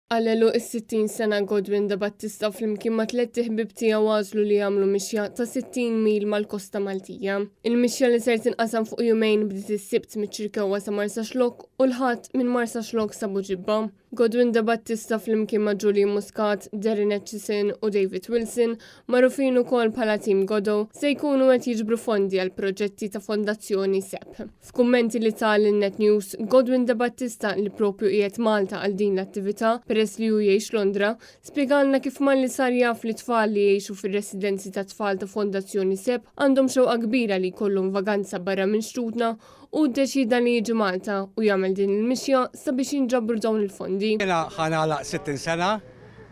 Għallelu is-60 sena Godwin da Battista flimkien ma' tliet ħbib tiegħu għażlu li jagħmlu mixja ta' 60 mil mal-Kosta Maltija. Il-mixja li ser tinqasam fuq jumejn bdiet is-sibt miċ-Ċirkewwa sa Marsa Xlok u l-ħadd minn Marsa Xlok sa Buġibba. Godwin da Battista flimkien ma' Julie Muscat, Darren Etchison u David Wilson magħrufin ukoll bħala Team Godo se jkunu qed jiġbru fondi għal proġetti ta' Fondazzjoni SEP. F'kummenti li tal in-Net News, Godwin da Battista li propju qiegħed Malta għal din l-attività peress li hu jgħix Londra, spjegalna kif malli sar jaf li tfal li jgħixu fir-residenzi ta' tfal ta' Fondazzjoni SEP għandhom xewqa kbira li jkollhom vaganza barra minn xtutna u ddeċida li jiġi Malta u jagħmel din il-mixja sabiex jinġabru dawn il-fondi. Jiena ħanala 60 sena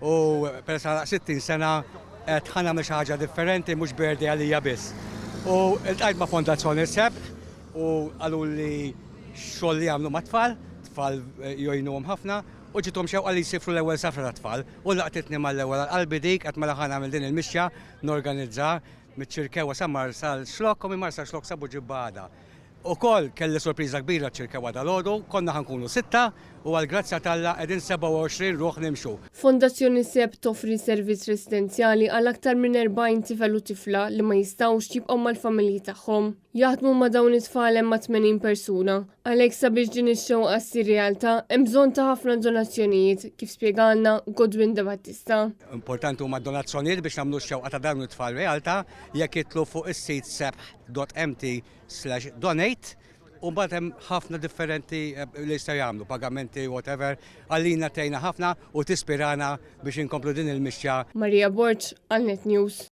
u peress ħanala 60 sena qed ħanamel xi ħaġa differenti mhux berdi għalija biss. U ltqajt ma' Fondazzjoni SEP u qalu li xogħol li jagħmlu mat-tfal, tfal jgħinuhom ħafna u ġiethom xewqa li jsifru l-ewwel safra ta' tfal u laqtitni mal-ewwel qalbi dik qed mela ħanamel din il-mixja norganizza miċ-Ċirkewwa sa Marsa Xlok u minn Marsa Xlok sa Buġibba għada. Ukoll kelli sorpriża kbira ċ-Ċirkewwa dal-għodu, konna ħankunu 6 u għall-grazzja tal-Alla qegħdin 27 ruħ nimxu. Fondazzjoni SEP toffri servizz residenzjali għal aktar minn 40 tifel u tifla li ma jistgħux jibqgħu mal-familji tagħhom. Jaħdmu ma' dawn it-tfal hemm ma' 80 persuna. Għalhekk sabiex din ix-xewqa ssir realtà hemm bżonn ta' ħafna donazzjonijiet kif spjegalna Godwin da Battista. Importanti huma donazzjonijiet biex nagħmlu x-xewqa ta' dawn it-tfal realtà jekk jitlu fuq is-sit sep.mt/donate u mbagħad hemm ħafna differenti li jistgħu jagħmlu pagamenti whatever għalina tgħinna ħafna u tispirana biex inkomplu din il-mixja. Marija Borġ għal Net News.